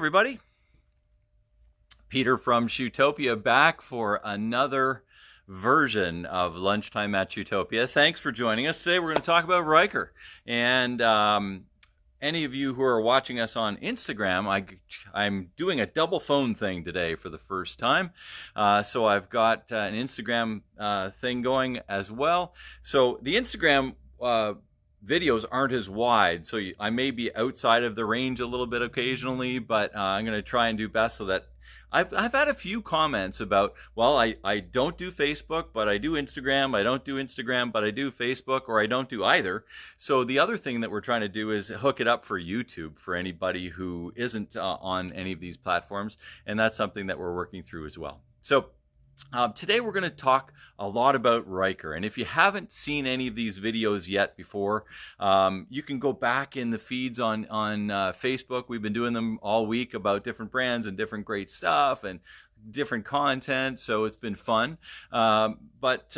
everybody. Peter from Shoetopia back for another version of Lunchtime at Shoetopia. Thanks for joining us. Today we're going to talk about Rieker. And any of you who are watching us on Instagram, I'm doing a double phone thing today for the first time. So I've got an Instagram thing going as well. So the Instagram videos aren't as wide, so I may be outside of the range a little bit occasionally, but I'm going to try and do best so that I've had a few comments about, well, I don't do Facebook, but I do Instagram. I don't do Instagram, but I do Facebook, or I don't do either. So the other thing that we're trying to do is hook it up for YouTube for anybody who isn't on any of these platforms, and that's something that we're working through as well. So today we're going to talk a lot about Rieker, and if you haven't seen any of these videos yet before, you can go back in the feeds on Facebook. We've been doing them all week about different brands and different great stuff and different content, so it's been fun. But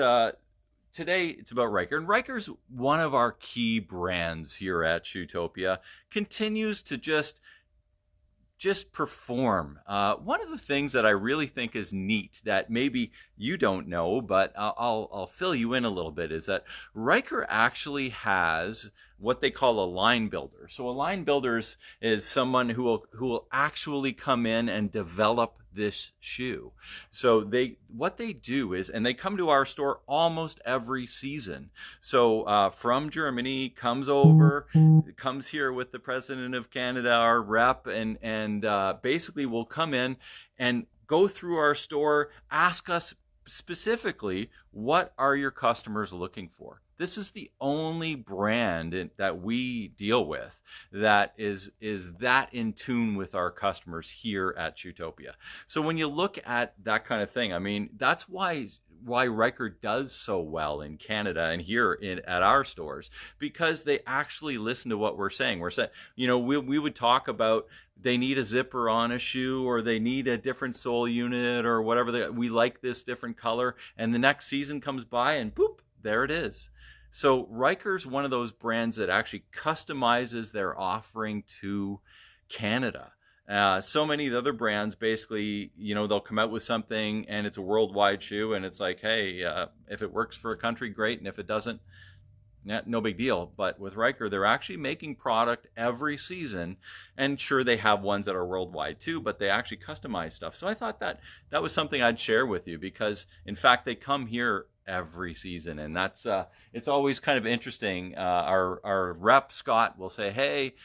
today it's about Rieker, and Rieker's one of our key brands here at Shoetopia. Continues to just perform. One of the things that I really think is neat that maybe you don't know, but I'll fill you in a little bit, is that Rieker actually has what they call a line builder. So a line builder is someone who will actually come in and develop this shoe. So what they do is, and they come to our store almost every season. So from Germany, comes here with the President of Canada, our rep, and basically will come in and go through our store, ask us specifically, what are your customers looking for? This is the only brand that we deal with that is that in tune with our customers here at Shoetopia. So when you look at that kind of thing, I mean, that's why Rieker does so well in Canada and here at our stores, because they actually listen to what we're saying. We're saying, we would talk about they need a zipper on a shoe, or they need a different sole unit, or whatever. We like this different color, and the next season comes by and boop, there it is. So Rieker's one of those brands that actually customizes their offering to Canada. So many of the other brands, basically, they'll come out with something and it's a worldwide shoe, and it's like, hey, if it works for a country, great, and if it doesn't, no big deal. But with Rieker, they're actually making product every season, and sure, they have ones that are worldwide too, but they actually customize stuff. So I thought that was something I'd share with you, because in fact they come here every season, and that's it's always kind of interesting. Our rep Scott will say, hey,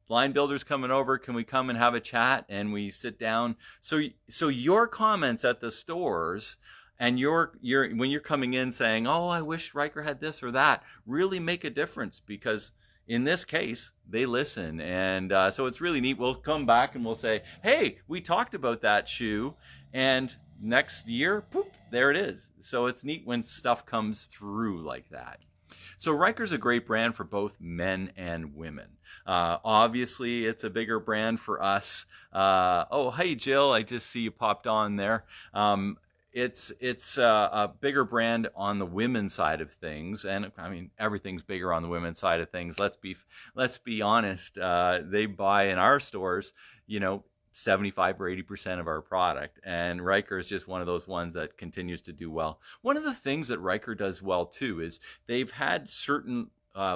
line builder's coming over, can we come and have a chat? And we sit down. So your comments at the stores, and when you're coming in saying, oh, I wish Rieker had this or that, really make a difference, because in this case, they listen. And so it's really neat. We'll come back and we'll say, hey, we talked about that shoe, and next year, poof, there it is. So it's neat when stuff comes through like that. So Rieker's a great brand for both men and women. Obviously, it's a bigger brand for us. Oh, hey, Jill, I just see you popped on there. It's a bigger brand on the women's side of things, and I mean, everything's bigger on the women's side of things. Let's be honest. They buy in our stores, 75 or 80% of our product, and Rieker is just one of those ones that continues to do well. One of the things that Rieker does well too is they've had certain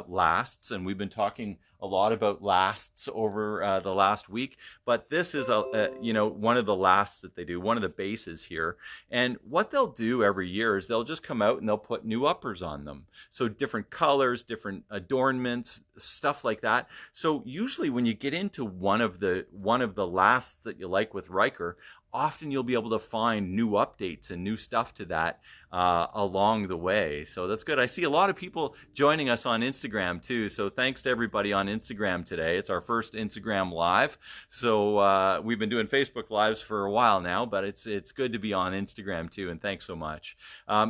lasts, and we've been talking a lot about lasts over the last week, but this is one of the lasts that they do, one of the bases here. And what they'll do every year is they'll just come out and they'll put new uppers on them, so different colors, different adornments, stuff like that. So usually when you get into one of the lasts that you like with Rieker, often you'll be able to find new updates and new stuff to that along the way. So that's good. I see a lot of people joining us on Instagram too. So thanks to everybody on Instagram today. It's our first Instagram Live. So we've been doing Facebook Lives for a while now, but it's good to be on Instagram too. And thanks so much.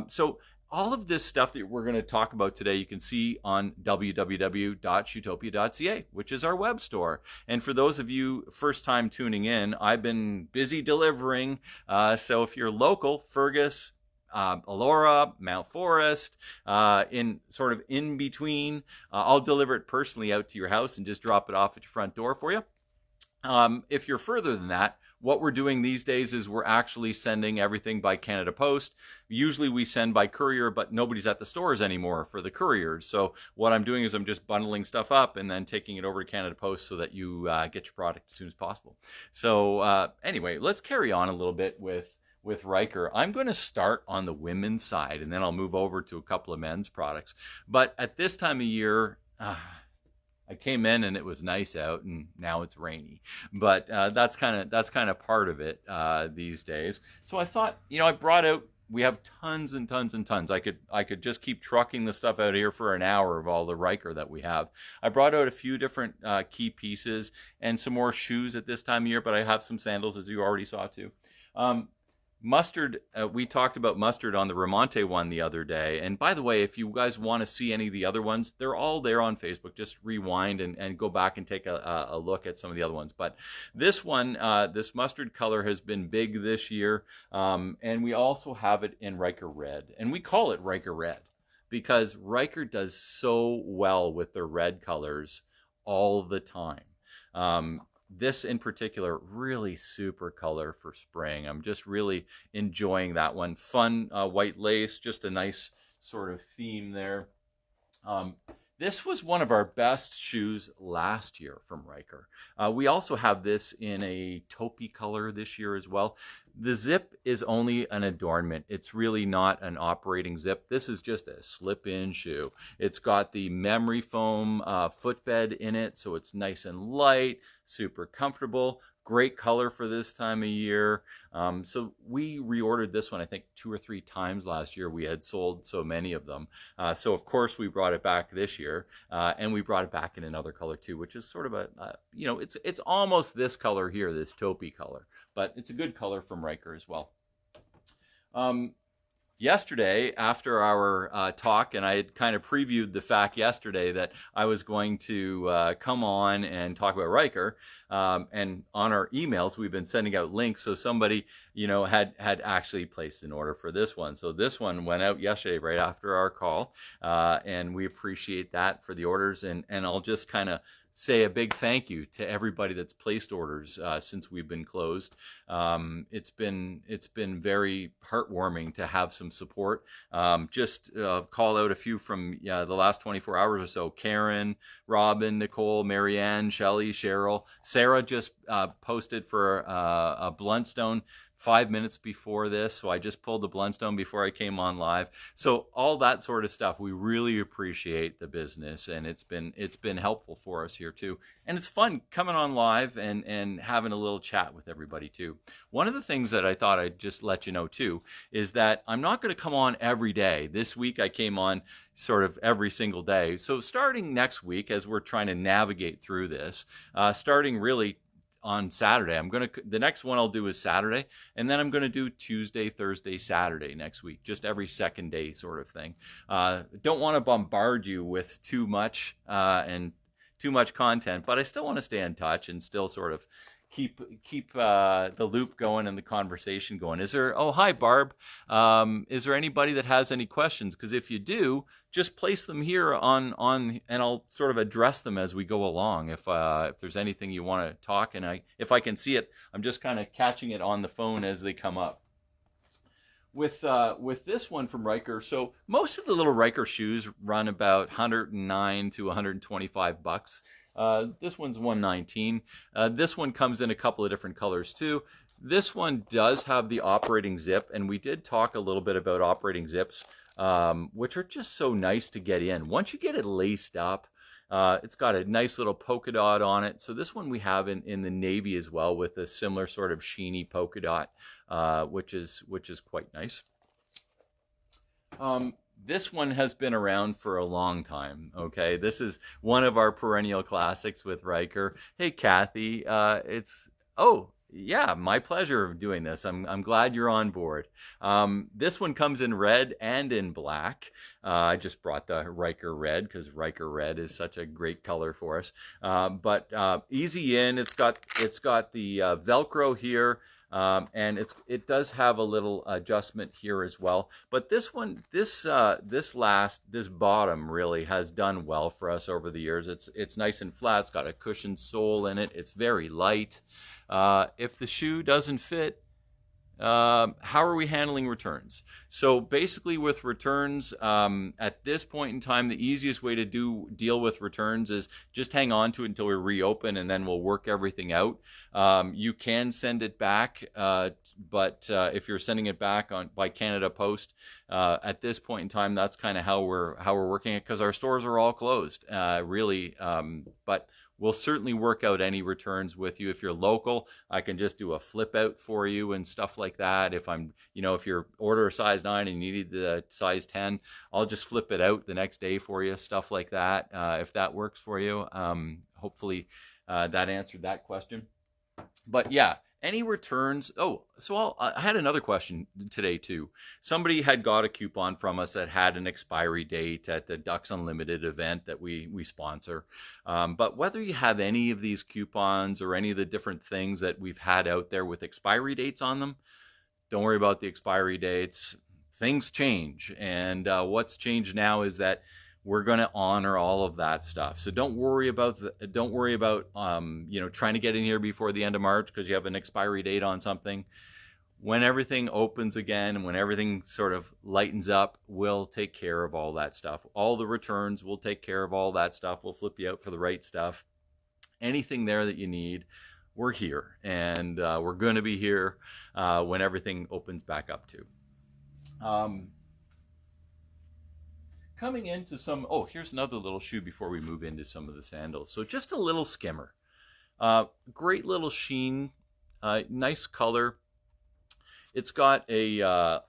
So all of this stuff that we're going to talk about today, you can see on www.shoetopia.ca, which is our web store. And for those of you first time tuning in, I've been busy delivering. So if you're local, Fergus, Elora, Mount Forest, in between, I'll deliver it personally out to your house and just drop it off at your front door for you. If you're further than that, what we're doing these days is we're actually sending everything by Canada Post. Usually we send by courier, but nobody's at the stores anymore for the couriers. So what I'm doing is I'm just bundling stuff up and then taking it over to Canada Post so that you get your product as soon as possible. So anyway, let's carry on a little bit with Rieker. I'm going to start on the women's side, and then I'll move over to a couple of men's products. But at this time of year, I came in and it was nice out, and now it's rainy. But that's kind of part of it these days. So I thought, I brought out. We have tons and tons and tons. I could just keep trucking the stuff out here for an hour of all the Rieker that we have. I brought out a few different key pieces and some more shoes at this time of year, but I have some sandals, as you already saw too. Mustard, we talked about mustard on the Remonte one the other day. And by the way, if you guys want to see any of the other ones, they're all there on Facebook. Just rewind and go back and take a look at some of the other ones. But this one, this mustard color has been big this year. And we also have it in Rieker Red. And we call it Rieker Red because Rieker does so well with their red colors all the time. This in particular, really super color for spring. I'm just really enjoying that one. Fun white lace, just a nice sort of theme there. This was one of our best shoes last year from Rieker. We also have this in a taupey color this year as well. The zip is only an adornment. It's really not an operating zip. This is just a slip-in shoe. It's got the memory foam footbed in it, so it's nice and light, super comfortable. Great color for this time of year. So we reordered this one, I think, 2 or 3 times last year. We had sold so many of them. So, of course, we brought it back this year. And we brought it back in another color, too, which is sort of it's almost this color here, this taupey color. But it's a good color from Rieker as well. Yesterday, after our talk, and I had kind of previewed the fact yesterday that I was going to come on and talk about Rieker, and on our emails, we've been sending out links, so somebody, had actually placed an order for this one. So this one went out yesterday right after our call, and we appreciate that for the orders, and I'll just kind of say a big thank you to everybody that's placed orders since we've been closed. It's been very heartwarming to have some support. Just call out a few from the last 24 hours or so. Karen, Robin, Nicole, Marianne, Shelley, Cheryl. Sarah just posted for a Bluntstone 5 minutes before this, so I just pulled the Bluntstone before I came on live. So all that sort of stuff, we really appreciate the business, and it's been helpful for us here too. And it's fun coming on live and having a little chat with everybody too. One of the things that I thought I'd just let you know too is that I'm not going to come on every day. This week I came on sort of every single day. So starting next week, as we're trying to navigate through this, starting really on Saturday. The next one I'll do is Saturday, and then I'm going to do Tuesday, Thursday, Saturday next week, just every second day sort of thing. Don't want to bombard you with too much and too much content, but I still want to stay in touch and still sort of keep the loop going and the conversation going. Hi Barb, is there anybody that has any questions? Because if you do, just place them here on and I'll sort of address them as we go along. If there's anything you want to talk, and if I can see it, I'm just kind of catching it on the phone as they come up. With this one from Rieker, so most of the little Rieker shoes run about $109 to $125. This one's $119. This one comes in a couple of different colors too. This one does have the operating zip, and we did talk a little bit about operating zips, which are just so nice to get in. Once you get it laced up, it's got a nice little polka dot on it. So this one we have in the navy as well, with a similar sort of sheeny polka dot, which is quite nice. This one has been around for a long time, okay? This is one of our perennial classics with Rieker. Hey, Kathy, yeah, my pleasure of doing this. I'm glad you're on board. This one comes in red and in black. I just brought the Rieker red because Rieker red is such a great color for us. But easy in. It's got the Velcro here. And it does have a little adjustment here as well. But this one, this bottom really has done well for us over the years. It's nice and flat. It's got a cushioned sole in it. It's very light. If the shoe doesn't fit, how are we handling returns? So basically with returns, at this point in time, the easiest way to deal with returns is just hang on to it until we reopen, and then we'll work everything out. You can send it back, but if you're sending it back by Canada Post, at this point in time, that's kind of how we're working it, because our stores are all closed, really. But we'll certainly work out any returns with you. If you're local, I can just do a flip out for you and stuff like that. If if your order a size 9 and you need the size 10, I'll just flip it out the next day for you, stuff like that, if that works for you. Hopefully that answered that question. But yeah, any returns? Oh, so I had another question today too. Somebody had got a coupon from us that had an expiry date at the Ducks Unlimited event that we sponsor. But whether you have any of these coupons or any of the different things that we've had out there with expiry dates on them, don't worry about the expiry dates. Things change, and what's changed now is that we're going to honor all of that stuff. So don't worry about trying to get in here before the end of March because you have an expiry date on something. When everything opens again and when everything sort of lightens up, we'll take care of all that stuff. All the returns, we'll take care of all that stuff. We'll flip you out for the right stuff. Anything there that you need, we're here, and we're going to be here when everything opens back up too. Coming into here's another little shoe before we move into some of the sandals. So just a little skimmer. Great little Sheen, nice color. It's got a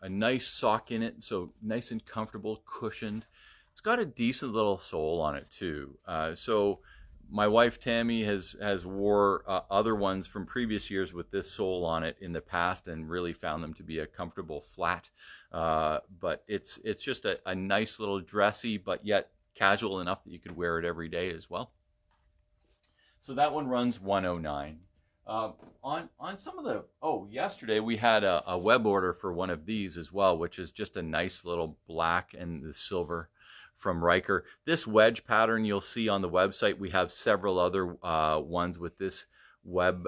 nice sock in it, so nice and comfortable, cushioned. It's got a decent little sole on it too. So my wife Tammy has wore other ones from previous years with this sole on it in the past and really found them to be a comfortable flat. But it's just a nice little dressy but yet casual enough that you could wear it every day as well. So that one runs $109. On some of the yesterday we had a web order for one of these as well, which is just a nice little black and the silver from Rieker. This wedge pattern you'll see on the website. We have several other ones with this wedge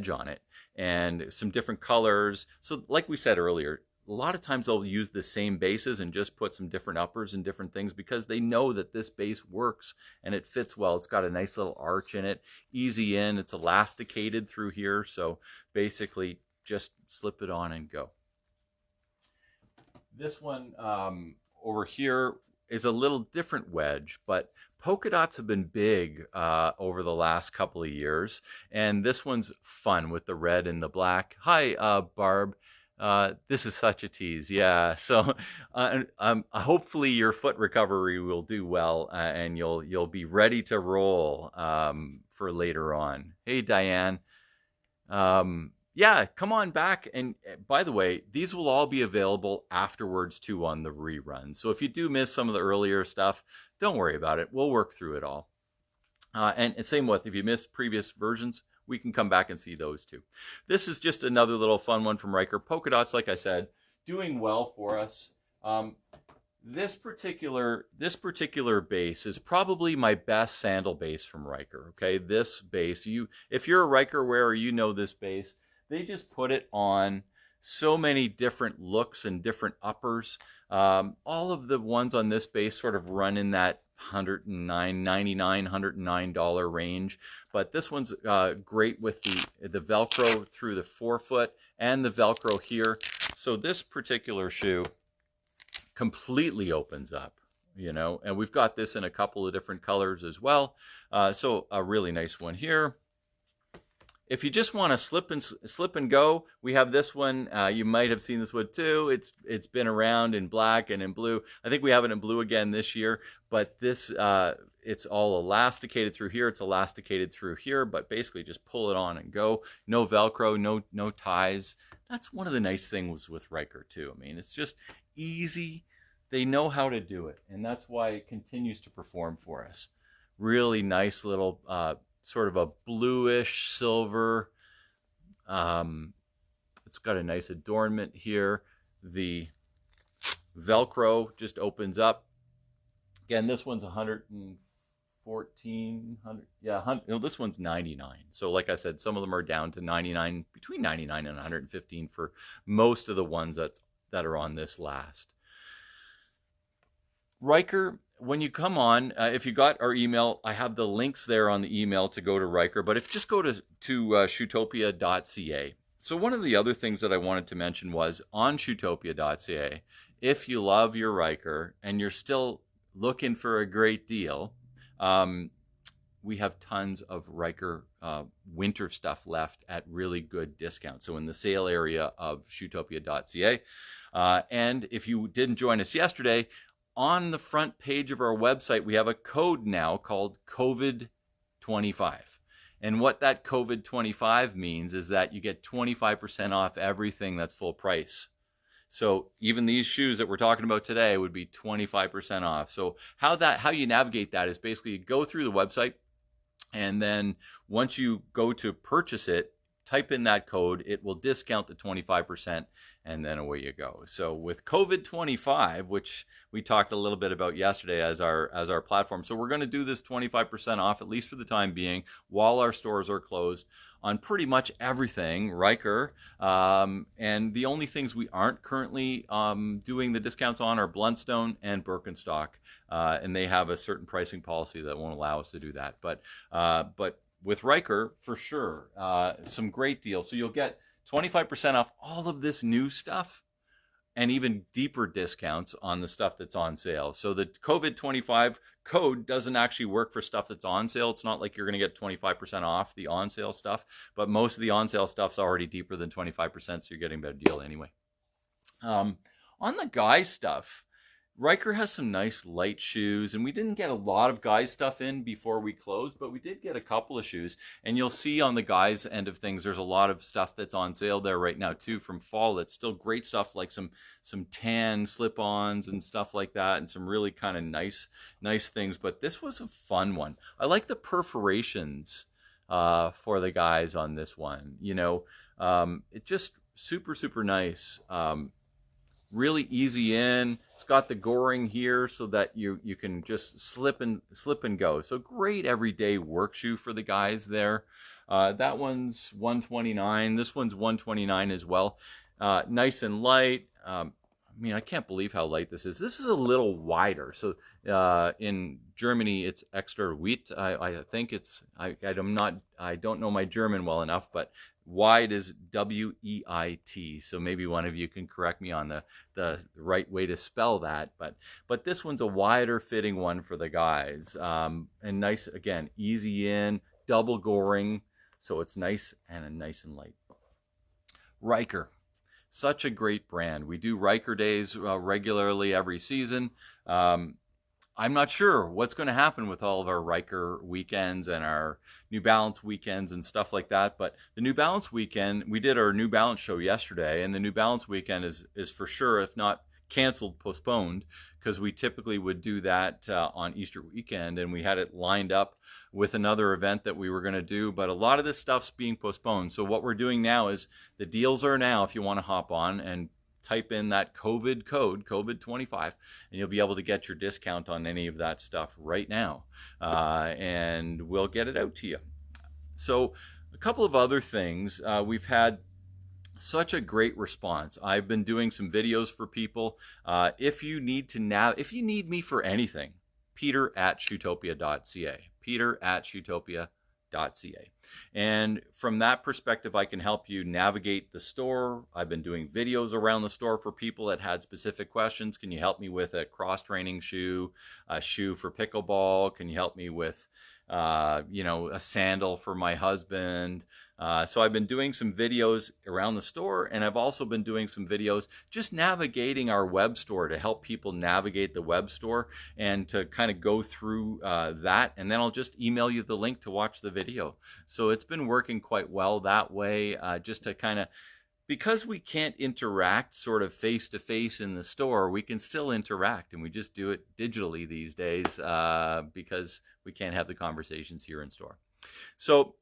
on it, and some different colors. So like we said earlier, a lot of times they'll use the same bases and just put some different uppers and different things because they know that this base works and it fits well. It's got a nice little arch in it, easy in, it's elasticated through here, so basically just slip it on and go. This one over here is a little different wedge, but polka dots have been big over the last couple of years, and this one's fun with the red and the black. Hi, Barb. This is such a tease. Yeah, so hopefully your foot recovery will do well, and you'll be ready to roll for later on. Hey, Diane. Yeah, come on back. And by the way, these will all be available afterwards too on the rerun. So if you do miss some of the earlier stuff, don't worry about it. We'll work through it all. And same with, if you missed previous versions, we can come back and see those too. This is just another little fun one from Rieker. Polka dots, like I said, doing well for us. This particular base is probably my best sandal base from Rieker. Okay, this base, if you're a Rieker wearer, you know this base. They just put it on so many different looks and different uppers. All of the ones on this base sort of run in that $109 range, but this one's great with the Velcro through the forefoot and the Velcro here. So this particular shoe completely opens up, and we've got this in a couple of different colors as well. So a really nice one here. If you just want to slip and go, we have this one. You might have seen this one too. It's been around in black and in blue. I think we have it in blue again this year. But this it's all elasticated through here. It's elasticated through here. But basically, just pull it on and go. No Velcro, no ties. That's one of the nice things with Rieker too. I mean, it's just easy. They know how to do it, and that's why it continues to perform for us. Really nice little sort of a bluish silver. It's got a nice adornment here. The Velcro just opens up. Again, this one's 114, yeah, this one's 99. So like I said, some of them are down to 99, between 99 and 115 for most of the ones that are on this last. Rieker, when you come on, if you got our email, I have the links there on the email to go to Rieker, but if just go to shoetopia.ca. So one of the other things that I wanted to mention was on shoetopia.ca, if you love your Rieker and you're still looking for a great deal, we have tons of Rieker winter stuff left at really good discounts. So in the sale area of shoetopia.ca. And if you didn't join us yesterday, on the front page of our website, we have a code now called COVID25. And what that COVID25 means is that you get 25% off everything that's full price. So even these shoes that we're talking about today would be 25% off. So how you navigate that is basically you go through the website, and then once you go to purchase it, type in that code, it will discount the 25%, and then away you go. So with COVID-25, which we talked a little bit about yesterday as our platform, so we're going to do this 25% off, at least for the time being, while our stores are closed, on pretty much everything, Rieker. And the only things we aren't currently doing the discounts on are Bluntstone and Birkenstock. And they have a certain pricing policy that won't allow us to do that. But with Rieker, for sure, some great deals. So you'll get 25% off all of this new stuff and even deeper discounts on the stuff that's on sale. So the COVID-25 code doesn't actually work for stuff that's on sale. It's not like you're going to get 25% off the on sale stuff, but most of the on sale stuff's already deeper than 25%, so you're getting a better deal anyway. On the guys stuff, Rieker has some nice light shoes, and we didn't get a lot of guys stuff in before we closed, but we did get a couple of shoes. And you'll see on the guys end of things, there's a lot of stuff that's on sale there right now too from fall. That's still great stuff, like some tan slip-ons and stuff like that, and some really kind of nice things. But this was a fun one. I like the perforations for the guys on this one. You know, it just super nice. Really easy in. It's got the goring here so that you can just slip and go. So great everyday work shoe for the guys there. That one's $129. This one's $129 as well. Nice and light. I mean, I can't believe how light this is. This is a little wider. So in Germany, it's extra weit. I think it's. I don't know my German well enough, but wide is W-E-I-T. So maybe one of you can correct me on the right way to spell that. But this one's a wider fitting one for the guys. And nice, again, easy in, double goring. So it's nice and light. Rieker. Such a great brand. We do Rieker days regularly every season. I'm not sure what's going to happen with all of our Rieker weekends and our New Balance weekends and stuff like that. But the New Balance weekend, we did our New Balance show yesterday, and the New Balance weekend is for sure, if not canceled, postponed, because we typically would do that on Easter weekend, and we had it lined up with another event that we were going to do, but a lot of this stuff's being postponed. So what we're doing now is the deals are now, if you want to hop on and type in that COVID code, COVID25, and you'll be able to get your discount on any of that stuff right now, and we'll get it out to you. So a couple of other things. We've had such a great response. I've been doing some videos for people. If you need me for anything, peter@shoetopia.ca. peter@shoetopia.ca. And from that perspective, I can help you navigate the store. I've been doing videos around the store for people that had specific questions. Can you help me with a cross-training shoe, a shoe for pickleball? Can you help me with, a sandal for my husband? So I've been doing some videos around the store, and I've also been doing some videos just navigating our web store to help people navigate the web store and to kind of go through that, and then I'll just email you the link to watch the video. So it's been working quite well that way, just to kind of, because we can't interact sort of face-to-face in the store, we can still interact, and we just do it digitally these days because we can't have the conversations here in store. So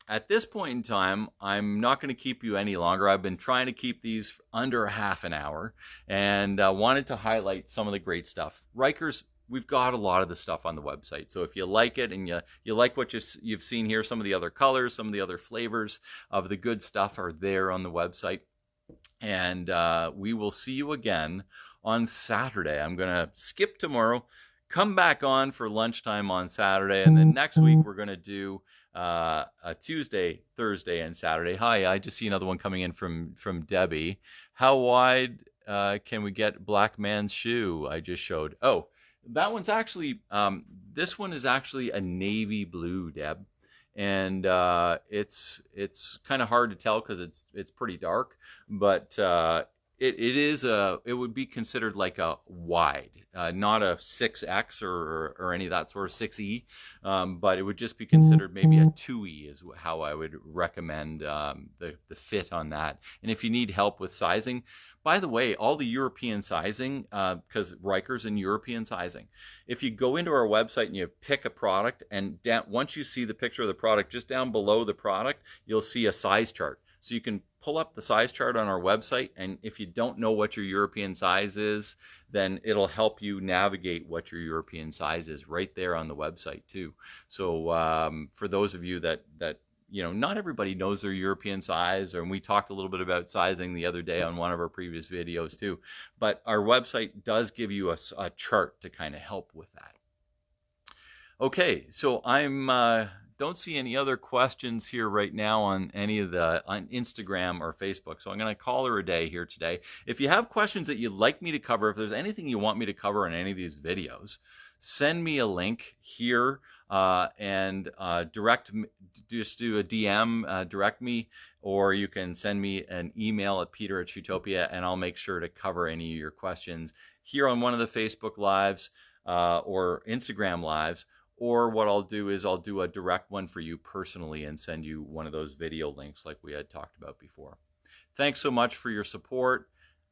at this point in time, I'm not going to keep you any longer. I've been trying to keep these under half an hour, and wanted to highlight some of the great stuff. Rikers, we've got a lot of the stuff on the website. So if you like it and you like what you've seen here, some of the other colors, some of the other flavors of the good stuff are there on the website. And we will see you again on Saturday. I'm going to skip tomorrow, come back on for lunchtime on Saturday, and then next week we're going to do a Tuesday, Thursday, and Saturday. Hi, I just see another one coming in from Debbie. How wide can we get Black Man's Shoe? I just showed. Oh, that one's actually, this one is actually a navy blue, Deb. And it's kind of hard to tell because it's pretty dark, but it would be considered like a wide, not a 6X or any of that sort of 6E, but it would just be considered maybe a 2E is how I would recommend the fit on that. And if you need help with sizing, by the way, all the European sizing, because Rieker's in European sizing, if you go into our website and you pick a product, and once you see the picture of the product, just down below the product, you'll see a size chart. So you can pull up the size chart on our website, and if you don't know what your European size is, then it'll help you navigate what your European size is right there on the website too. So for those of you that not everybody knows their European size, and we talked a little bit about sizing the other day on one of our previous videos too, but our website does give you a chart to kind of help with that. Okay, so I'm don't see any other questions here right now on Instagram or Facebook, so I'm going to call her a day here today. If you have questions that you'd like me to cover, if there's anything you want me to cover in any of these videos, send me a link here and just do a DM, direct me, or you can send me an email at peter@Shoetopia, and I'll make sure to cover any of your questions here on one of the Facebook Lives or Instagram Lives. Or what I'll do is I'll do a direct one for you personally and send you one of those video links like we had talked about before. Thanks so much for your support.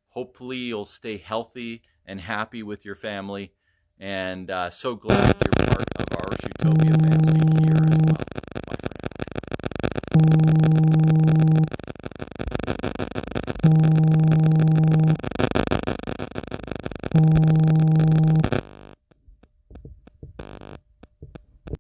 Hopefully you'll stay healthy and happy with your family. And so glad you're part of our Shoetopia family.